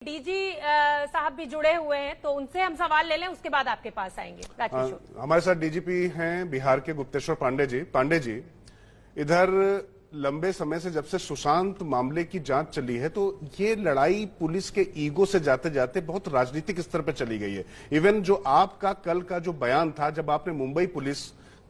DG साहब भी जुड़े हुए हैं, तो उनसे हम सवाल ले लें, उसके बाद आपके पास आएंगे। राकेश, हमारे साथ डीजीपी हैं बिहार के गुप्तेश्वर पांडे जी। पांडे जी, इधर लंबे समय से जब से सुशांत मामले की जांच चली है, तो ये लड़ाई पुलिस के ईगो से जाते जाते बहुत राजनीतिक स्तर पर चली गई है। इवन जो आपका कल का जो बयान था, जब आपने मुंबई पुलिस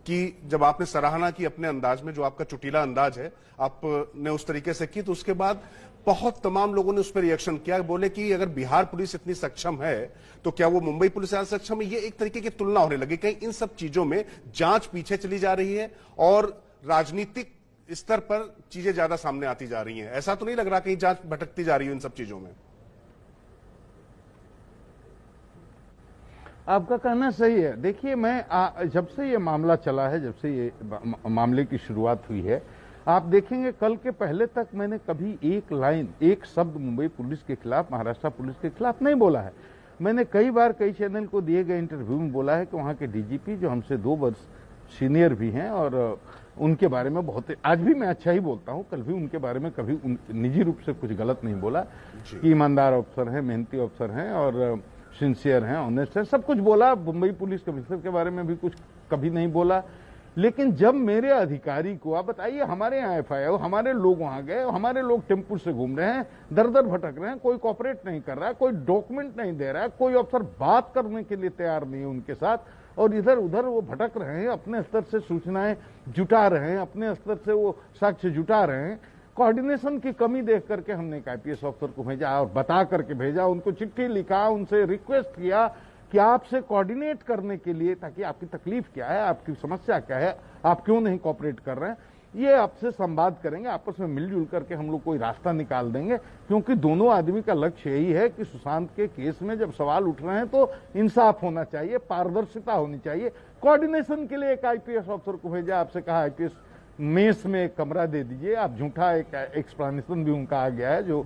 की जब आपने सराहना की अपने अंदाज में, जो आपका चुटीला अंदाज है आपने उस तरीके से की, तो उसके बाद बहुत तमाम लोगों ने उस पर रिएक्शन किया। बोले कि अगर बिहार पुलिस इतनी सक्षम है तो क्या वो मुंबई पुलिस ज्यादा सक्षम है। ये एक तरीके की तुलना होने लगी। कहीं इन सब चीजों में जांच पीछे चली जा रही है और राजनीतिक स्तर पर चीजें ज्यादा सामने आती जा रही हैं। ऐसा तो नहीं लग रहा कहीं जांच भटकती जा रही है इन सब चीजों में? आपका कहना सही है। देखिए, मैं जब से ये मामला चला है, जब से ये मामले की शुरुआत हुई है, आप देखेंगे कल के पहले तक मैंने कभी एक लाइन, एक शब्द मुंबई पुलिस के खिलाफ, महाराष्ट्र पुलिस के खिलाफ नहीं बोला है। मैंने कई बार कई चैनल को दिए गए इंटरव्यू में बोला है कि वहां के डीजीपी जो हमसे 2 वर्ष सीनियर भी हैं और उनके बारे में बहुत, आज भी मैं अच्छा ही बोलता हूं, कल भी उनके बारे में कभी निजी रूप से कुछ गलत नहीं बोला कि ईमानदार अफसर हैं, मेहनती अफसर हैं और सिंसियर हैं, ऑनेस्ट हैं, सब कुछ बोला। मुंबई पुलिस कमिश्नर के बारे में भी कुछ कभी नहीं बोला। लेकिन जब मेरे अधिकारी को, आप बताइए, हमारे यहाँ एफआईआर, हमारे लोग वहां गए, हमारे लोग टेम्पू से घूम रहे हैं, दर दर भटक रहे हैं, कोई कॉपरेट नहीं कर रहा है, कोई डॉक्यूमेंट नहीं दे रहा है, कोई अफसर बात करने के लिए तैयार नहीं है उनके साथ, और इधर उधर वो भटक रहे हैं, अपने स्तर से सूचनाएं जुटा रहे हैं, अपने स्तर से वो साक्ष्य जुटा रहे हैं। कोऑर्डिनेशन की कमी देख करके हमने एक आईपीएस अफसर को भेजा और बता करके भेजा, उनको चिट्ठी लिखा, उनसे रिक्वेस्ट किया कि आपसे कोऑर्डिनेट करने के लिए, ताकि आपकी तकलीफ क्या है, आपकी समस्या क्या है, आप क्यों नहीं कोऑपरेट कर रहे हैं, ये आपसे संवाद करेंगे, आपस में मिलजुल करके हम लोग कोई रास्ता निकाल देंगे। क्योंकि दोनों आदमी का लक्ष्य यही है कि सुशांत के केस में जब सवाल उठ रहे हैं तो इंसाफ होना चाहिए, पारदर्शिता होनी चाहिए। कोऑर्डिनेशन के लिए एक आईपीएस अफसर को भेजा, आपसे कहा आईपीएस मेस में एक कमरा दे दीजिए। आप झूठा एक एक्सप्लेनेशन भी उनका आ गया है जो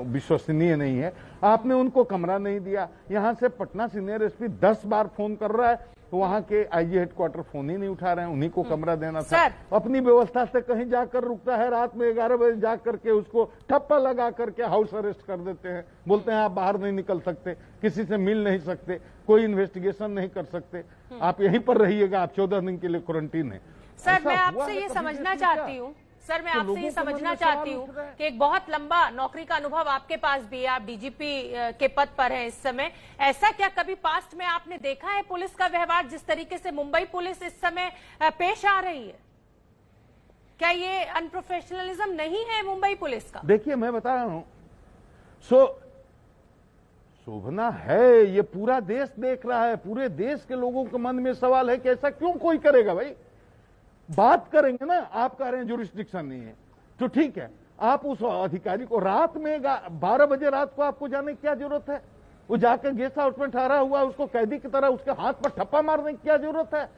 विश्वसनीय नहीं है। आपने उनको कमरा नहीं दिया। यहां से पटना सीनियर एसपी 10 बार फोन कर रहा है, तो वहां के आईजी हेडक्वार्टर फोन ही नहीं उठा रहे हैं। उन्हीं को कमरा देना था। अपनी व्यवस्था से कहीं जाकर रुकता है, रात में 11 बजे जाकर के उसको ठप्पा लगा करके हाउस अरेस्ट कर देते हैं। बोलते हैं आप बाहर नहीं निकल सकते, किसी से मिल नहीं सकते, कोई इन्वेस्टिगेशन नहीं कर सकते, आप यहीं पर रहिएगा, आप 14 दिन के लिए क्वारंटीन है। सर, मैं आपसे ये समझना चाहती हूँ कि एक बहुत लंबा नौकरी का अनुभव आपके पास भी है, आप डीजीपी के पद पर हैं इस समय। ऐसा क्या कभी पास्ट में आपने देखा है पुलिस का व्यवहार, जिस तरीके से मुंबई पुलिस इस समय पेश आ रही है? क्या ये अनप्रोफेशनलिज्म नहीं है मुंबई पुलिस का? देखिए, मैं बता रहा हूं, शोभना है, ये पूरा देश देख रहा है। पूरे देश के लोगों के मन में सवाल है कि ऐसा क्यों कोई करेगा। भाई बात करेंगे ना, आप कह रहे हैं जुरिस्डिक्शन नहीं है, तो ठीक है, आप उस अधिकारी को रात में 12 बजे रात को आपको जाने की क्या जरूरत है? वो जाकर गेस्ट हाउस में ठहरा हुआ, उसको कैदी की तरह उसके हाथ पर ठप्पा मारने की क्या जरूरत है?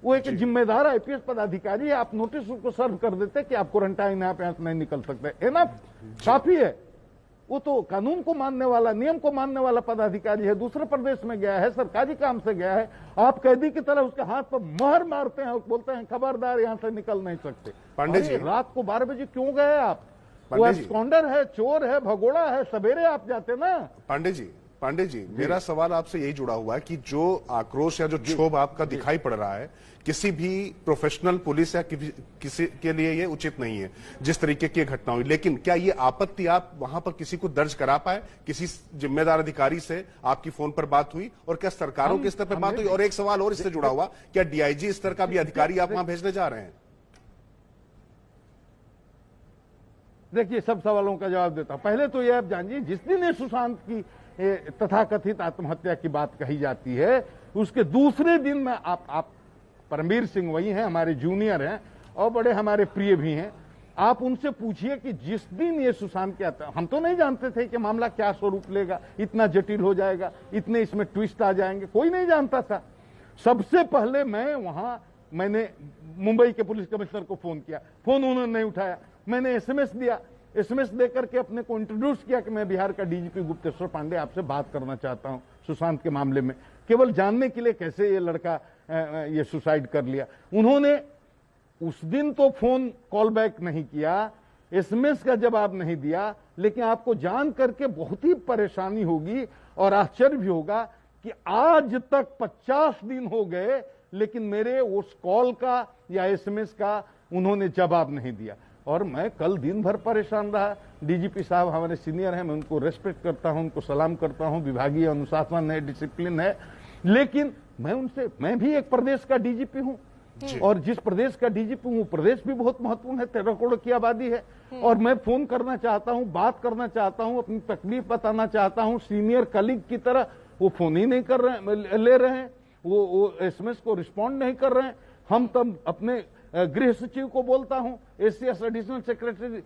वो एक जिम्मेदार आईपीएस पदाधिकारी है, आप नोटिस उसको सर्व कर देते कि आप क्वारंटाइन, आप यहां से नहीं निकल सकते, एनफ, काफी है। वो तो कानून को मानने वाला, नियम को मानने वाला पदाधिकारी है, दूसरे प्रदेश में गया है, सरकारी काम से गया है। आप कैदी की तरह उसके हाथ पर मोहर मारते हैं और बोलते हैं खबरदार यहां से निकल नहीं सकते। पांडे जी, रात को 12 बजे क्यों गए आप? वो एब्सकॉन्डर है, चोर है, भगोड़ा है, सवेरे आप जाते ना। पांडे जी, मेरा सवाल आपसे यही जुड़ा हुआ है कि जो आक्रोश या जो क्षोभ आपका दिखाई पड़ रहा है, किसी भी प्रोफेशनल पुलिस या किसी के लिए ये उचित नहीं है जिस तरीके की घटना हुई। लेकिन क्या ये आपत्ति आप वहां पर किसी को दर्ज करा पाए? किसी जिम्मेदार अधिकारी से आपकी फोन पर बात हुई और क्या सरकारों के स्तर पर बात हुई? और एक सवाल और इससे जुड़ा हुआ, क्या डीआईजी स्तर का भी अधिकारी आप वहां भेजने जा रहे हैं? देखिए, सब सवालों का जवाब देता हूं। पहले तो ये आप जानिए, जिस दिन ये सुशांत की तथाकथित आत्महत्या की बात कही जाती है, उसके दूसरे दिन में आप परमवीर सिंह वही हैं, हमारे जूनियर हैं और बड़े हमारे प्रिय भी हैं। आप उनसे पूछिए कि जिस दिन ये सुशांत की आत्महत्या, हम तो नहीं जानते थे कि मामला क्या स्वरूप लेगा, इतना जटिल हो जाएगा, इतने इसमें ट्विस्ट आ जाएंगे, कोई नहीं जानता था। सबसे पहले मैंने मुंबई के पुलिस कमिश्नर को फोन किया, फोन उन्होंने नहीं उठाया। मैंने एसएमएस दिया, एसएमएस देकर के अपने को इंट्रोड्यूस किया कि मैं बिहार का डीजीपी गुप्तेश्वर पांडे आपसे बात करना चाहता हूं सुशांत के मामले में, केवल जानने के लिए कैसे ये लड़का ये सुसाइड कर लिया। उन्होंने उस दिन तो फोन कॉल बैक नहीं किया, एसएमएस का जवाब नहीं दिया, लेकिन आपको जान करके बहुत ही परेशानी होगी और आश्चर्य भी होगा कि आज तक 50 दिन हो गए, लेकिन मेरे उस कॉल का या एसएमएस का उन्होंने जवाब नहीं दिया। और मैं कल दिन भर परेशान रहा। डीजीपी साहब हमारे सीनियर हैं, मैं उनको रेस्पेक्ट करता हूं, उनको सलाम करता हूं, विभागीय अनुशासन है, डिसिप्लिन है, लेकिन मैं भी एक प्रदेश का डीजीपी हूं और जिस प्रदेश का डीजीपी हूं, प्रदेश भी बहुत महत्वपूर्ण है, 13 करोड़ की आबादी है और मैं फोन करना चाहता हूं, बात करना चाहता हूं, अपनी तकलीफ बताना चाहता हूं, सीनियर कलीग की तरह वो फोन ही नहीं कर रहे हैं, ले रहे हैं, वो एसएमएस को रिस्पॉन्ड नहीं कर रहे हैं। हम तब अपने गृह सचिव को बोलता हूं, ACS additional secretary,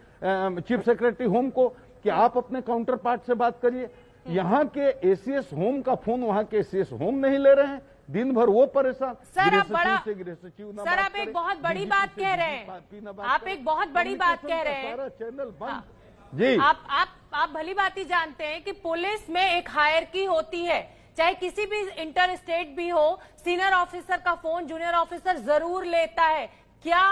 chief secretary home को कि आप अपने काउंटर पार्ट से बात करिए। यहाँ के एसीएस होम का फोन वहां के एसीएस होम नहीं ले रहे हैं, दिन भर वो परेशान। सर आप बड़ा, गृह सचिव सर आप एक बहुत बड़ी बात कह रहे हैं, आप एक बहुत बड़ी बात कह रहे हैं। चैनल बंद जी। आप भली बात ही जानते हैं कि पुलिस में एक हायरकी होती है, चाहे किसी भी इंटर स्टेट भी हो, सीनियर ऑफिसर का फोन जूनियर ऑफिसर जरूर लेता है। क्या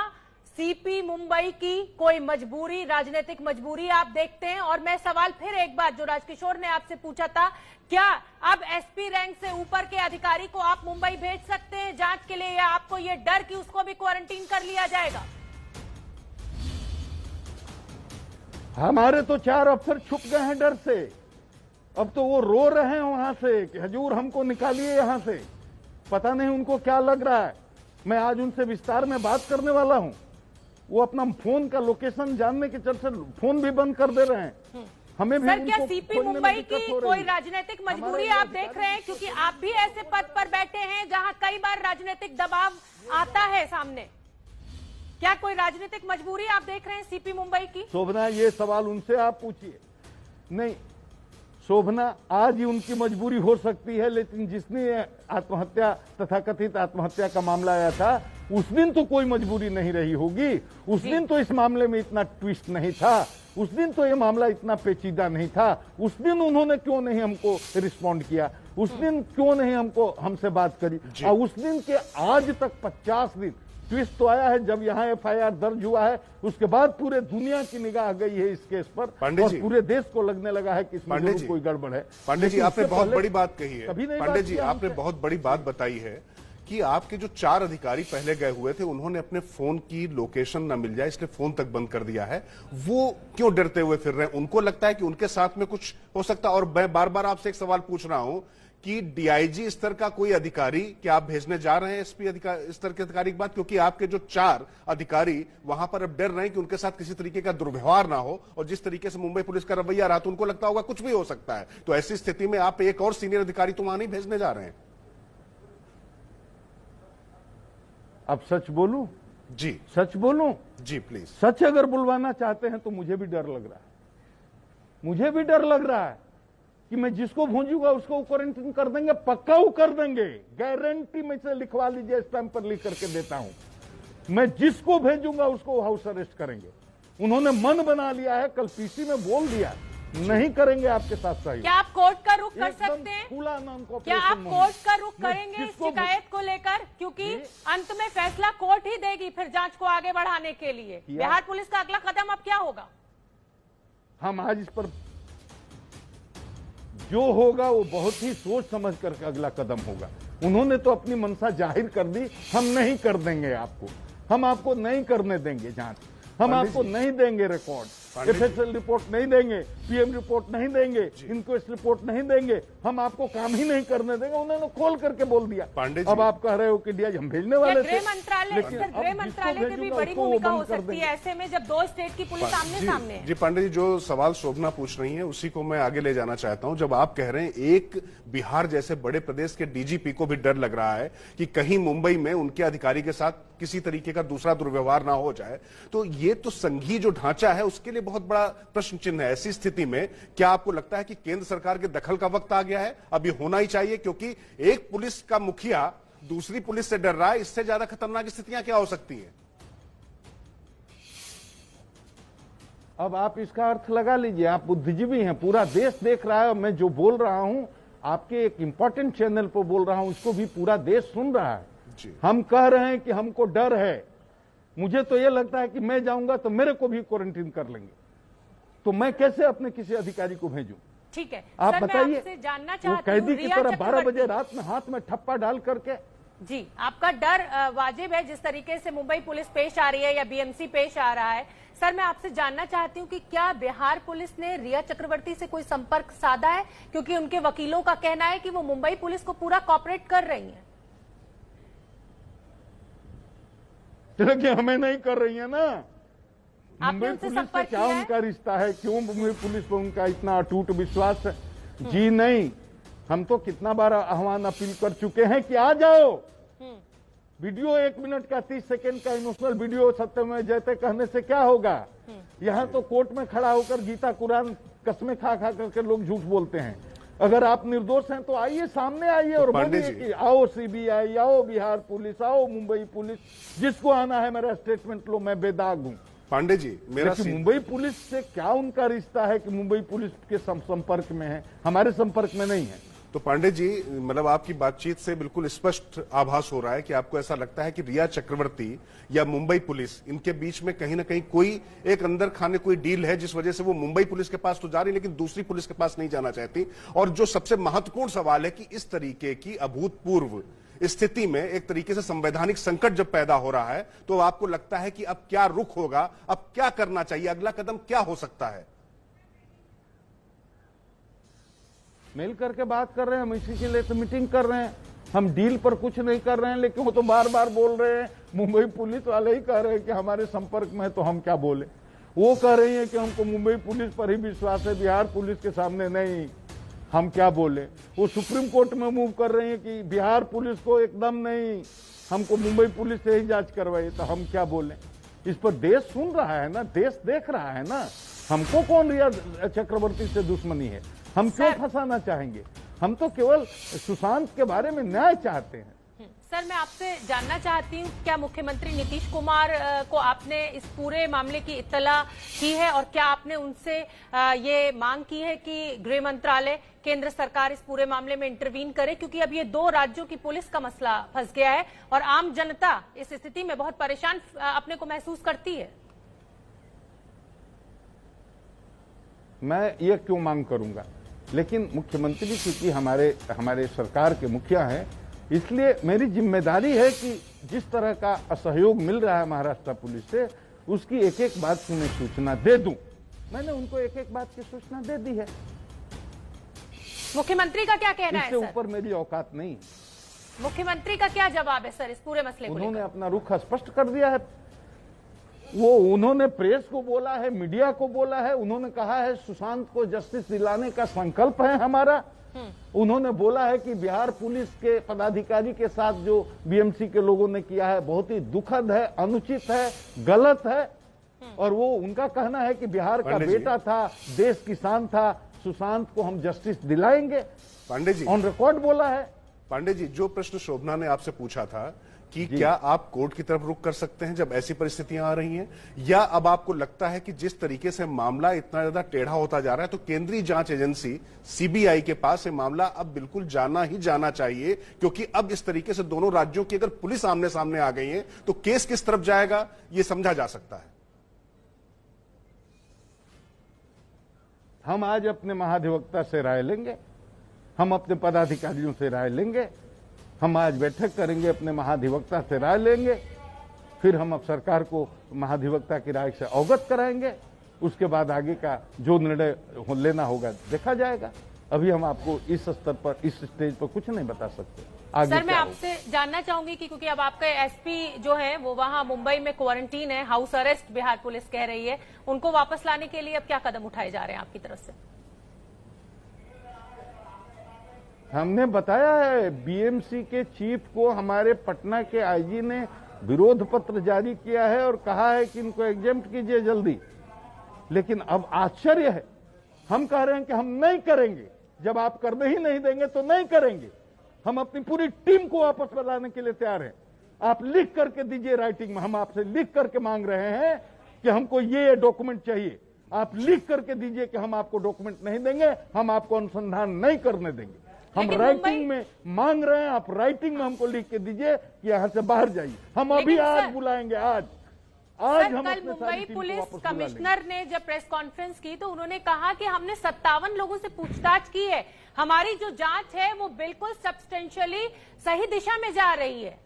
सीपी मुंबई की कोई मजबूरी, राजनीतिक मजबूरी आप देखते हैं? और मैं सवाल फिर एक बार जो राजकिशोर ने आपसे पूछा था, क्या अब एसपी रैंक से ऊपर के अधिकारी को आप मुंबई भेज सकते हैं जांच के लिए, या आपको ये डर कि उसको भी क्वारंटीन कर लिया जाएगा? हमारे तो 4 अफसर छुप गए हैं डर से। अब तो वो रो रहे हैं वहां से कि हजूर हमको निकालिए यहां से। पता नहीं उनको क्या लग रहा है। मैं आज उनसे विस्तार में बात करने वाला हूं। वो अपना फोन का लोकेशन जानने के चलते फोन भी बंद कर दे रहे हैं। हमें भी सर क्या सीपी मुंबई की कोई राजनीतिक मजबूरी आप देख रहे हैं? क्योंकि आप भी ऐसे पद पर बैठे हैं जहां कई बार राजनीतिक दबाव आता है सामने। क्या कोई राजनीतिक मजबूरी आप देख रहे हैं सीपी मुंबई की? शोभना, ये सवाल उनसे आप पूछिए। नहीं शोभना, आज ही उनकी मजबूरी हो सकती है, लेकिन जिसने आत्महत्या, तथाकथित आत्महत्या का मामला आया था, उस दिन तो कोई मजबूरी नहीं रही होगी। उस दिन तो इस मामले में इतना ट्विस्ट नहीं था, उस दिन तो ये मामला इतना पेचीदा नहीं था। उस दिन उन्होंने क्यों नहीं हमको रिस्पॉन्ड किया? उस दिन क्यों नहीं हमसे बात करी? और उस दिन के आज तक 50 दिन ट्विस्ट तो आया है जब यहाँ एफआईआर दर्ज हुआ है, उसके बाद पूरे दुनिया की निगाह गई है इस केस पर और पूरे देश को लगने लगा है कि इसमें जरूर कोई गड़बड़ है। पांडे जी, आपने बहुत बड़ी बात कही है। पांडे जी, आपने बहुत बड़ी बात बताई है कि आपके जो 4 अधिकारी पहले गए हुए थे, उन्होंने अपने फोन की लोकेशन न मिल जाए इसलिए फोन तक बंद कर दिया है। वो क्यों डरते हुए फिर रहे हैं? उनको लगता है कि उनके साथ में कुछ हो सकता है। और मैं बार बार आपसे एक सवाल पूछ रहा हूं कि डीआईजी स्तर का कोई अधिकारी क्या आप भेजने जा रहे हैं एसपी स्तर के अधिकारी की बात? क्योंकि आपके जो 4 अधिकारी वहां पर अब डर रहे हैं कि उनके साथ किसी तरीके का दुर्व्यवहार ना हो, और जिस तरीके से मुंबई पुलिस का रवैया रहा तो उनको लगता होगा कुछ भी हो सकता है। तो ऐसी स्थिति में आप एक और सीनियर अधिकारी तो वहां नहीं भेजने जा रहे हैं? अब सच बोलूं? जी सच बोलूं? जी प्लीज। सच अगर बुलवाना चाहते हैं तो मुझे भी डर लग रहा है। मुझे भी डर लग रहा है कि मैं जिसको भेजूंगा उसको क्वारंटीन कर देंगे, पक्का वो कर देंगे, गारंटी में से लिखवा लीजिए, स्टैंप पर लिख करके देता हूं। मैं जिसको भेजूंगा उसको हाउस अरेस्ट करेंगे। उन्होंने मन बना लिया है, कल पीसी में बोल दिया नहीं करेंगे आपके साथ सहयोग। क्या आप कोर्ट का रुख कर सकते हैं? क्या आप ऑपरेशन कोर्ट का रुख करेंगे इस शिकायत को लेकर? क्योंकि अंत में फैसला कोर्ट ही देगी फिर जांच को आगे बढ़ाने के लिए। बिहार पुलिस का अगला कदम अब क्या होगा? हम आज इस पर जो होगा वो बहुत ही सोच समझ कर अगला कदम होगा। उन्होंने तो अपनी मनसा जाहिर कर दी, हम नहीं कर देंगे आपको, हम आपको नहीं करने देंगे जांच, हम आपको नहीं देंगे रिकॉर्ड, एफएसएल रिपोर्ट नहीं देंगे, पीएम रिपोर्ट नहीं देंगे, इंक्वेस्ट रिपोर्ट नहीं देंगे, हम आपको काम ही नहीं करने देंगे। उन्होंने खोल करके बोल दिया। अब आप कह रहे हो कि डीआईजी हम भेजने वाले थे। गृह मंत्रालय की भी बड़ी भूमिका हो सकती है ऐसे में, जब 2 स्टेट की पुलिस आमने सामने है। जी पांडे जी, जो सवाल शोभना पूछ रही है उसी को मैं आगे ले जाना चाहता हूं। जब आप कह रहे हैं एक बिहार जैसे बड़े प्रदेश के डीजीपी को भी डर लग रहा है कि कहीं मुंबई में उनके अधिकारी के साथ किसी तरीके का दूसरा दुर्व्यवहार ना हो जाए, तो ये तो संघीय जो ढांचा है उसके लिए बहुत बड़ा प्रश्न चिन्ह है। ऐसी स्थिति में क्या आपको लगता है कि केंद्र सरकार के दखल का वक्त आ गया है? अब ये होना ही चाहिए, क्योंकि एक पुलिस का मुखिया दूसरी पुलिस से डर रहा है। इससे ज्यादा खतरनाक स्थितियां क्या हो सकती हैं? अब आप इसका अर्थ लगा लीजिए, आप बुद्धिजीवी हैं, पूरा देश देख रहा है। मैं जो बोल रहा हूं आपके एक इंपॉर्टेंट चैनल पर बोल रहा हूं, इसको भी पूरा देश सुन रहा है। हम कह रहे हैं कि हमको डर है। मुझे तो यह लगता है कि मैं जाऊंगा तो मेरे को भी क्वारंटीन कर लेंगे। तो मैं कैसे अपने किसी अधिकारी को भेजूं? ठीक है आप सर, मैं बताइए। आपसे जानना वो चाहती हूँ, कैदी की रिया तरह 12 बजे चक्रवर्ती। रात में हाथ में ठप्पा डाल करके जी, आपका डर वाजिब है जिस तरीके से मुंबई पुलिस पेश आ रही है या बीएमसी पेश आ रहा है। सर, मैं आपसे जानना चाहती हूँ कि क्या बिहार पुलिस ने रिया चक्रवर्ती से कोई संपर्क साधा है, क्योंकि उनके वकीलों का कहना है कि वो मुंबई पुलिस को पूरा कॉपरेट कर रही हैं। लेकिन हमें नहीं कर रही है ना। मुंबई उनसे पुलिस से संपर्क क्या किया है? उनका रिश्ता है? क्यों मुंबई पुलिस पर उनका इतना अटूट विश्वास है? जी नहीं, हम तो कितना बार आह्वान अपील कर चुके हैं कि आ जाओ। वीडियो 1 मिनट का 30 सेकंड का इमोशनल वीडियो सत्यमेव जयते कहने से क्या होगा? यहाँ तो कोर्ट में खड़ा होकर गीता कुरान कसमें खा खा करके लोग झूठ बोलते हैं। अगर आप निर्दोष हैं तो आइए, सामने आइए और पांडे बोलिए जी। कि आओ सीबीआई, आओ बिहार पुलिस, आओ मुंबई पुलिस, जिसको आना है मेरा स्टेटमेंट लो, मैं बेदाग हूं। पांडे जी, मेरा लेकिन मुंबई पुलिस से क्या उनका रिश्ता है कि मुंबई पुलिस के संपर्क में है, हमारे संपर्क में नहीं है? तो पांडे जी, मतलब आपकी बातचीत से बिल्कुल स्पष्ट आभास हो रहा है कि आपको ऐसा लगता है कि रिया चक्रवर्ती या मुंबई पुलिस, इनके बीच में कहीं ना कहीं कोई एक अंदर खाने कोई डील है, जिस वजह से वो मुंबई पुलिस के पास तो जा रही लेकिन दूसरी पुलिस के पास नहीं जाना चाहती। और जो सबसे महत्वपूर्ण सवाल है कि इस तरीके की अभूतपूर्व स्थिति में एक तरीके से संवैधानिक संकट जब पैदा हो रहा है, तो आपको लगता है कि अब क्या रुख होगा, अब क्या करना चाहिए, अगला कदम क्या हो सकता है? मिल करके बात कर रहे हैं, हम इसी के लिए तो मीटिंग कर रहे हैं। हम डील पर कुछ नहीं कर रहे हैं, लेकिन वो तो बार बार बोल रहे हैं, मुंबई पुलिस वाले ही कह रहे हैं कि हमारे संपर्क में है, तो हम क्या बोले? वो कह रही है कि हमको मुंबई पुलिस पर ही विश्वास है, बिहार पुलिस के सामने नहीं, हम क्या बोले? वो सुप्रीम कोर्ट में मूव कर रही है कि बिहार पुलिस को एकदम नहीं, हमको मुंबई पुलिस से ही जांच करवाइए, तो हम क्या बोले? इस पर देश सुन रहा है ना, देश देख रहा है ना। हमको कौन रिया चक्रवर्ती से दुश्मनी है? हम क्यों फंसाना चाहेंगे? हम तो केवल सुशांत के बारे में न्याय चाहते हैं। सर, मैं आपसे जानना चाहती हूँ, क्या मुख्यमंत्री नीतीश कुमार को आपने इस पूरे मामले की इत्तला की है, और क्या आपने उनसे ये मांग की है कि गृह मंत्रालय, केंद्र सरकार इस पूरे मामले में इंटरवीन करे, क्योंकि अब ये 2 राज्यों की पुलिस का मसला फंस गया है और आम जनता इस स्थिति में बहुत परेशान अपने को महसूस करती है। मैं ये क्यों मांग करूंगा? लेकिन मुख्यमंत्री क्योंकि हमारे सरकार के मुखिया हैं, इसलिए मेरी जिम्मेदारी है कि जिस तरह का असहयोग मिल रहा है महाराष्ट्र पुलिस से, उसकी एक एक बात की मैं सूचना दे दूं। मैंने उनको एक एक बात की सूचना दे दी है। मुख्यमंत्री का क्या कहना है इससे सर? ऊपर मेरी औकात नहीं। मुख्यमंत्री का क्या जवाब है सर इस पूरे मसले को उन्होंने लेकर? अपना रुख स्पष्ट कर दिया है। वो उन्होंने प्रेस को बोला है, मीडिया को बोला है, उन्होंने कहा है सुशांत को जस्टिस दिलाने का संकल्प है हमारा। उन्होंने बोला है कि बिहार पुलिस के पदाधिकारी के साथ जो बीएमसी के लोगों ने किया है बहुत ही दुखद है, अनुचित है, गलत है। और वो उनका कहना है कि बिहार का पांडे जी। बेटा था, देश किसान था, सुशांत को हम जस्टिस दिलाएंगे, पांडे जी, ऑन रिकॉर्ड बोला है। पांडे जी, जो प्रश्न शोभना ने आपसे पूछा था कि क्या आप कोर्ट की तरफ रुख कर सकते हैं जब ऐसी परिस्थितियां आ रही हैं, या अब आपको लगता है कि जिस तरीके से मामला इतना ज्यादा टेढ़ा होता जा रहा है तो केंद्रीय जांच एजेंसी सीबीआई के पास ये मामला अब बिल्कुल जाना ही जाना चाहिए, क्योंकि अब इस तरीके से दोनों राज्यों की अगर पुलिस आमने सामने आ गई है तो केस किस तरफ जाएगा ये समझा जा सकता है? हम आज अपने महाधिवक्ता से राय लेंगे, हम अपने पदाधिकारियों से राय लेंगे, हम आज बैठक करेंगे, अपने महाधिवक्ता से राय लेंगे, फिर हम अब सरकार को महाधिवक्ता की राय से अवगत कराएंगे। उसके बाद आगे का जो निर्णय लेना होगा देखा जाएगा। अभी हम आपको इस स्तर पर, इस स्टेज पर कुछ नहीं बता सकते। आगे सर, मैं क्या आपसे जानना चाहूंगी कि क्योंकि अब आपका एसपी जो है वो वहां मुंबई में क्वारंटीन है, हाउस अरेस्ट बिहार पुलिस कह रही है, उनको वापस लाने के लिए अब क्या कदम उठाए जा रहे हैं आपकी तरफ से? हमने बताया है, बीएमसी के चीफ को हमारे पटना के आईजी ने विरोध पत्र जारी किया है और कहा है कि इनको एग्जेम्प्ट कीजिए जल्दी। लेकिन अब आश्चर्य है, हम कह रहे हैं कि हम नहीं करेंगे, जब आप करने ही नहीं देंगे तो नहीं करेंगे। हम अपनी पूरी टीम को वापस बुलाने के लिए तैयार हैं। आप लिख करके दीजिए राइटिंग में, हम आपसे लिख करके मांग रहे हैं कि हमको ये डॉक्यूमेंट चाहिए। आप लिख करके दीजिए कि हम आपको डॉक्यूमेंट नहीं देंगे, हम आपको अनुसंधान नहीं करने देंगे। हम राइटिंग में मांग रहे हैं, आप राइटिंग में हमको लिख के दीजिए कि यहां से बाहर जाइए। हम अभी आज बुलाएंगे, आज आज सर, हम कल अपने सारी मुंबई टीम को पुलिस वापस बुला लेंगे। कमिश्नर ने जब प्रेस कॉन्फ्रेंस की तो उन्होंने कहा कि हमने 57 लोगों से पूछताछ की है, हमारी जो जांच है वो बिल्कुल सब्सटेंशियली सही दिशा में जा रही है।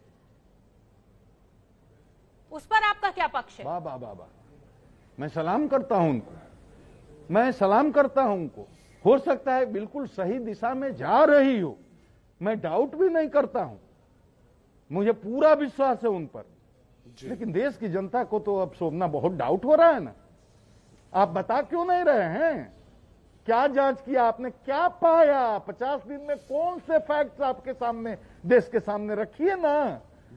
उस पर आपका क्या पक्ष है? वाह वाह वाह वाह, मैं सलाम करता हूं उनको, मैं सलाम करता हूं उनको। हो सकता है बिल्कुल सही दिशा में जा रही हो, मैं डाउट भी नहीं करता हूं, मुझे पूरा विश्वास है उन पर। लेकिन देश की जनता को तो अब सोचना बहुत डाउट हो रहा है ना। आप बता क्यों नहीं रहे हैं? क्या जांच किया आपने, क्या पाया? 50 दिन में कौन से फैक्ट्स आपके सामने, देश के सामने रखिए ना।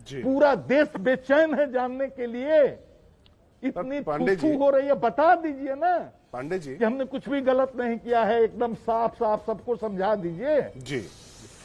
पूरा देश बेचैन है जानने के लिए, इतनी पांडे जी, थू हो रही है, बता दीजिए ना पांडे जी कि हमने कुछ भी गलत नहीं किया है, एकदम साफ साफ सबको समझा दीजिए। जी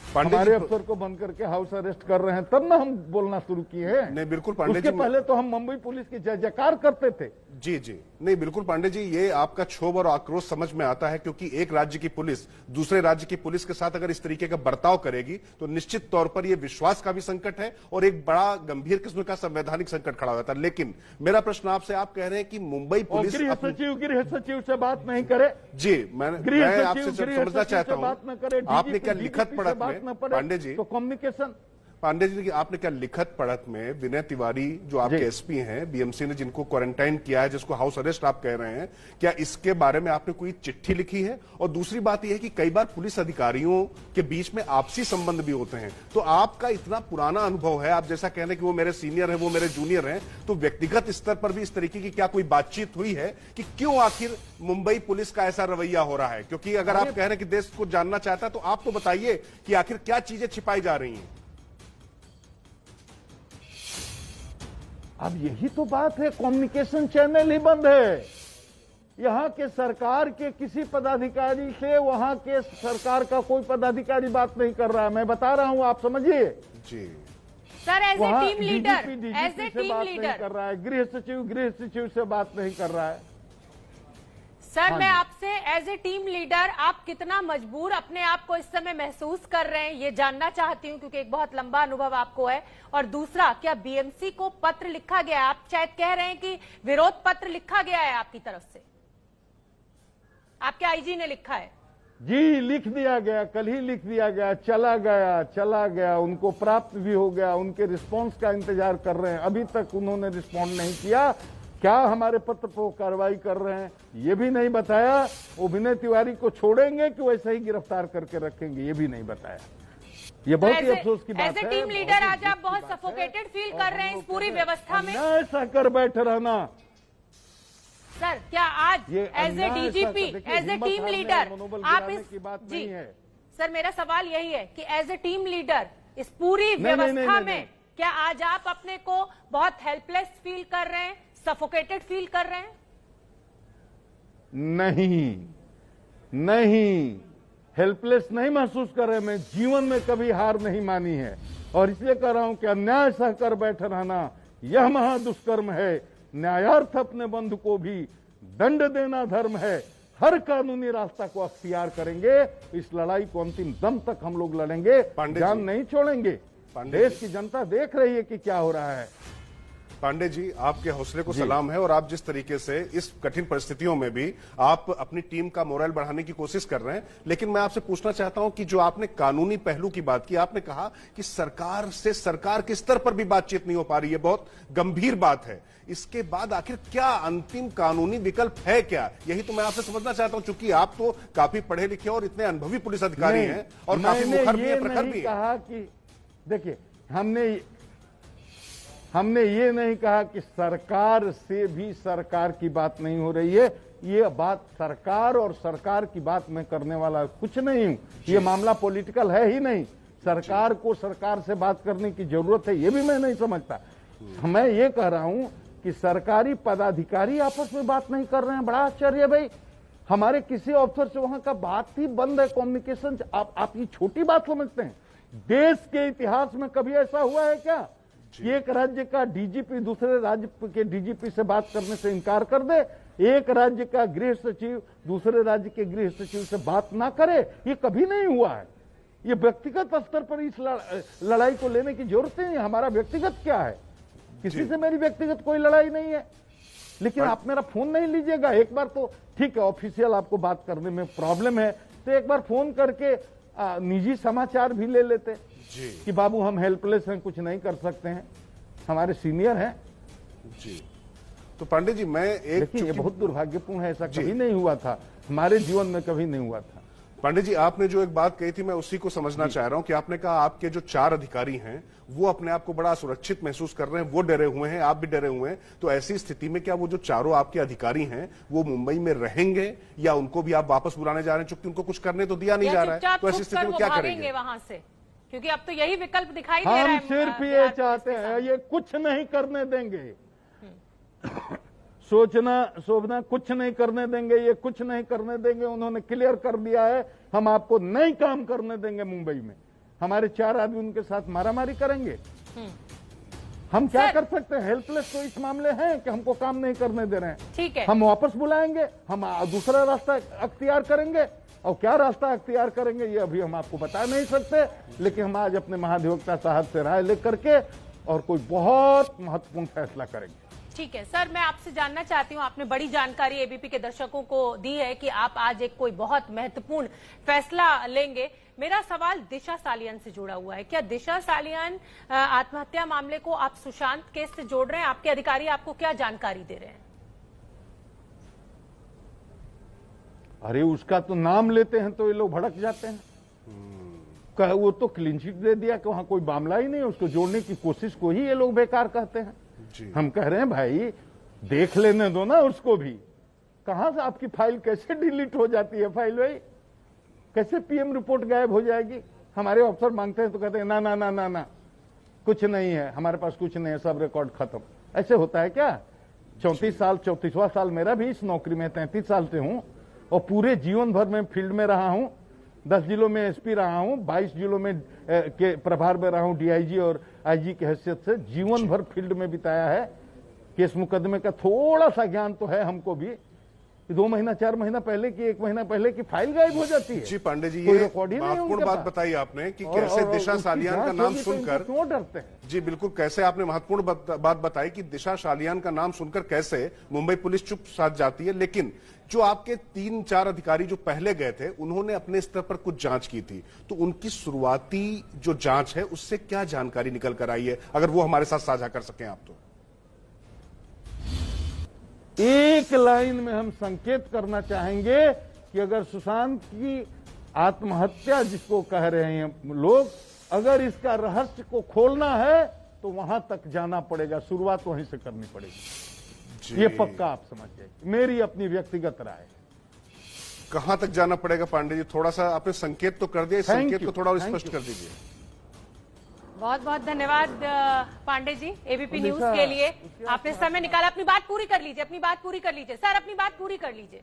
हमारे अफसर को बंद करके हाउस अरेस्ट कर रहे हैं, तब ना हम बोलना शुरू किए हैं। नहीं बिल्कुल पांडे उसके जी, पहले तो हम मुंबई पुलिस की जय जयकार करते थे। जी जी नहीं बिल्कुल पांडे जी, ये आपका क्षोभ और आक्रोश समझ में आता है, क्योंकि एक राज्य की पुलिस दूसरे राज्य की पुलिस के साथ अगर इस तरीके का बर्ताव करेगी तो निश्चित तौर पर यह विश्वास का भी संकट है और एक बड़ा गंभीर किस्म का संवैधानिक संकट खड़ा हो जाता है। लेकिन मेरा प्रश्न आपसे, आप कह रहे हैं कि मुंबई पुलिस गृह सचिव से बात नहीं करे। जी मैं आपसे समझना चाहता हूं, आपने क्या लिखत पढ़त में पांडे जी, तो कम्युनिकेशन, पांडे जी आपने क्या लिखत पढ़त में विनय तिवारी जो आपके एसपी हैं बीएमसी ने, जिनको क्वारंटाइन किया है, जिसको हाउस अरेस्ट आप कह रहे हैं, क्या इसके बारे में आपने कोई चिट्ठी लिखी है? और दूसरी बात यह है कि कई बार पुलिस अधिकारियों के बीच में आपसी संबंध भी होते हैं, तो आपका इतना पुराना अनुभव है, आप जैसा कह रहे हैं कि वो मेरे सीनियर है, वो मेरे जूनियर हैं, तो व्यक्तिगत स्तर पर भी इस तरीके की क्या कोई बातचीत हुई है कि क्यों आखिर मुंबई पुलिस का ऐसा रवैया हो रहा है? क्योंकि अगर आप कह रहे हैं कि देश को जानना चाहता है तो आप तो बताइए कि आखिर क्या चीजें छिपाई जा रही हैं। अब यही तो बात है, कम्युनिकेशन चैनल ही बंद है। यहाँ के सरकार के किसी पदाधिकारी से वहां के सरकार का कोई पदाधिकारी बात नहीं कर रहा है, मैं बता रहा हूं, आप समझिए। जी sir, as a team leader, as a team leader कर रहा है, गृह सचिव से बात नहीं कर रहा है। सर, मैं आपसे एज ए टीम लीडर आप कितना मजबूर अपने आप को इस समय महसूस कर रहे हैं ये जानना चाहती हूं, क्योंकि एक बहुत लंबा अनुभव आपको है। और दूसरा, क्या बीएमसी को पत्र लिखा गया है? आप शायद कह रहे हैं कि विरोध पत्र लिखा गया है आपकी तरफ से, आपके आईजी ने लिखा है। जी लिख दिया गया, कल ही लिख दिया गया, चला गया, उनको प्राप्त भी हो गया, उनके रिस्पांस का इंतजार कर रहे हैं, अभी तक उन्होंने रिस्पॉन्ड नहीं किया। क्या हमारे पत्र पर कार्रवाई कर रहे हैं ये भी नहीं बताया। वो विनय तिवारी को छोड़ेंगे कि वैसे ही गिरफ्तार करके रखेंगे ये भी नहीं बताया। ये बहुत ही अफसोस की बात है। एज ए टीम लीडर आज आप बहुत सफोकेटेड फील कर रहे हैं इस पूरी व्यवस्था में। ऐसा कर बैठे रहना। सर, क्या आज as a DGP, as a team leader आप इस बात नहीं है। सर, मेरा सवाल यही है कि एज ए टीम लीडर इस पूरी व्यवस्था में क्या आज आप अपने को बहुत हेल्पलेस फील कर रहे हैं, सफोकेटेड फील कर रहे हैं? नहीं, हेल्पलेस नहीं महसूस कर रहे। मैं जीवन में कभी हार नहीं मानी है और इसलिए कह रहा हूं कि अन्याय सहकर बैठे रहना यह महादुष्कर्म है। न्यायार्थ अपने बंधु को भी दंड देना धर्म है। हर कानूनी रास्ता को अख्तियार करेंगे। इस लड़ाई को अंतिम दम तक हम लोग लड़ेंगे, जान नहीं छोड़ेंगे। देश की जनता देख रही है कि क्या हो रहा है। पांडे जी, आपके हौसले को सलाम है और आप जिस तरीके से इस कठिन परिस्थितियों में भी आप अपनी टीम का मोरल बढ़ाने की कोशिश कर रहे हैं। लेकिन मैं आपसे पूछना चाहता हूं कि जो आपने कानूनी पहलू की बात की, आपने कहा कि सरकार से सरकार के स्तर पर भी बातचीत नहीं हो पा रही है, बहुत गंभीर बात है। इसके बाद आखिर क्या अंतिम कानूनी विकल्प है क्या? यही तो मैं आपसे समझना चाहता हूं, चूंकि आप तो काफी पढ़े लिखे और इतने अनुभवी पुलिस अधिकारी हैं और काफी मुखर भी है, प्रखर भी है। कहा कि देखिए, हमने ये नहीं कहा कि सरकार से भी सरकार की बात नहीं हो रही है। ये बात सरकार और सरकार की बात मैं करने वाला कुछ नहीं हूं। ये मामला पॉलिटिकल है ही नहीं। सरकार को सरकार से बात करने की जरूरत है ये भी मैं नहीं समझता। मैं ये कह रहा हूं कि सरकारी पदाधिकारी आपस में बात नहीं कर रहे हैं। बड़ा आश्चर्य भाई, हमारे किसी अफसर से वहां का बात ही बंद है, कम्युनिकेशन। आप ये छोटी बात समझते हैं? देश के इतिहास में कभी ऐसा हुआ है क्या कि एक राज्य का डीजीपी दूसरे राज्य के डीजीपी से बात करने से इनकार कर दे? एक राज्य का गृह सचिव दूसरे राज्य के गृह सचिव से बात ना करे? ये कभी नहीं हुआ है। ये व्यक्तिगत स्तर पर इस लड़ाई को लेने की जरूरत नहीं है। हमारा व्यक्तिगत क्या है? किसी से मेरी व्यक्तिगत कोई लड़ाई नहीं है, लेकिन आप मेरा फोन नहीं लीजिएगा। एक बार तो ठीक है, ऑफिशियल आपको बात करने में प्रॉब्लम है तो एक बार फोन करके निजी समाचार भी ले लेते जी। कि बाबू हम हेल्पलेस हैं, कुछ नहीं कर सकते हैं, हमारे सीनियर हैं जी। तो पांडे जी मैं एक देखिए, ये बहुत दुर्भाग्यपूर्ण है, ऐसा कभी नहीं हुआ था, हमारे जीवन में कभी नहीं हुआ था। पांडे जी आपने जो एक बात कही थी मैं उसी को समझना चाह रहा हूं कि आपने कहा आपके जो 4 अधिकारी हैं वो अपने आप को बड़ा सुरक्षित महसूस कर रहे हैं, वो डरे हुए हैं, आप भी डरे हुए हैं। तो ऐसी स्थिति में क्या वो जो चारों आपके अधिकारी हैं वो मुंबई में रहेंगे या उनको भी आप वापस बुलाने जा रहे हैं, चूंकि उनको कुछ करने तो दिया नहीं जा रहा है, तो ऐसी स्थिति में क्या करेंगे वहां से? क्योंकि अब तो यही विकल्प दिखाई दे रहा है। हम सिर्फ ये चाहते हैं, ये कुछ नहीं करने देंगे, सोचना कुछ नहीं करने देंगे, ये कुछ नहीं करने देंगे। उन्होंने क्लियर कर दिया है, हम आपको नहीं काम करने देंगे मुंबई में। हमारे 4 आदमी उनके साथ मारामारी करेंगे, हम क्या कर सकते हैं? हेल्पलेस तो इस मामले हैं कि हमको काम नहीं करने दे रहे हैं। ठीक है, हम वापस बुलाएंगे, हम दूसरा रास्ता अख्तियार करेंगे, और क्या रास्ता अख्तियार करेंगे ये अभी हम आपको बता नहीं सकते, लेकिन हम आज अपने महाधिवक्ता साहब से राय लेकर के और कोई बहुत महत्वपूर्ण फैसला करेंगे। ठीक है सर, मैं आपसे जानना चाहती हूं, आपने बड़ी जानकारी एबीपी के दर्शकों को दी है कि आप आज एक कोई बहुत महत्वपूर्ण फैसला लेंगे। मेरा सवाल दिशा सालियान से जुड़ा हुआ है। क्या दिशा सालियान आत्महत्या मामले को आप सुशांत केस से जोड़ रहे हैं? आपके अधिकारी आपको क्या जानकारी दे रहे हैं? अरे उसका तो नाम लेते हैं तो ये लोग भड़क जाते हैं। वो तो क्लीन चिट दे दिया कि वहां कोई मामला ही नहीं, उसको जोड़ने की कोशिश को ही ये लोग बेकार कहते हैं। हम कह रहे हैं भाई देख लेने दो ना उसको भी। कहां से आपकी फाइल कैसे डिलीट हो जाती है फाइल भाई? कैसे पीएम रिपोर्ट गायब हो जाएगी? हमारे अफसर मांगते हैं तो कहते हैं ना ना ना ना ना, कुछ नहीं है हमारे पास, कुछ नहीं है, सब रिकॉर्ड खत्म। ऐसे होता है क्या? 34वां साल मेरा भी इस नौकरी में, 33 साल से हूं और पूरे जीवन भर में फील्ड में रहा हूं। 10 जिलों में एसपी रहा हूं, 22 जिलों में के प्रभार में रहा हूं, डीआईजी और आईजी की हैसियत से जीवन भर फील्ड में बिताया है। केस मुकदमे का थोड़ा सा ज्ञान तो है हमको भी। 2 महीना 4 महीना पहले की, 1 महीना पहले की फाइल गायब हो जाती है। जी पांडे जी, कोई ये रिकॉर्ड ही नहीं महत्वपूर्ण बात बताई आपने कि कैसे दिशा सालियान का नाम सुनकर क्यों डरते हैं। जी बिल्कुल, कैसे आपने महत्वपूर्ण बात बताई कि दिशा सालियान का नाम सुनकर कैसे मुंबई पुलिस चुप साध जाती है। लेकिन जो आपके 3-4 अधिकारी जो पहले गए थे उन्होंने अपने स्तर पर कुछ जांच की थी, तो उनकी शुरुआती जो जांच है उससे क्या जानकारी निकल कर आई है, अगर वो हमारे साथ साझा कर सकें आप तो। एक लाइन में हम संकेत करना चाहेंगे कि अगर सुशांत की आत्महत्या जिसको कह रहे हैं लोग, अगर इसका रहस्य को खोलना है तो वहां तक जाना पड़ेगा, शुरुआत वहीं से करनी पड़ेगी। ये पक्का आप समझ जाइए, मेरी अपनी व्यक्तिगत राय। कहां तक जाना पड़ेगा पांडे जी? थोड़ा सा आपने संकेत तो कर दिया, इस संकेत को थोड़ा और स्पष्ट कर दीजिए। बहुत बहुत धन्यवाद पांडे जी, एबीपी न्यूज के लिए आपने समय निकाला। अपनी बात पूरी कर लीजिए, अपनी बात पूरी कर लीजिए सर, अपनी बात पूरी कर लीजिए।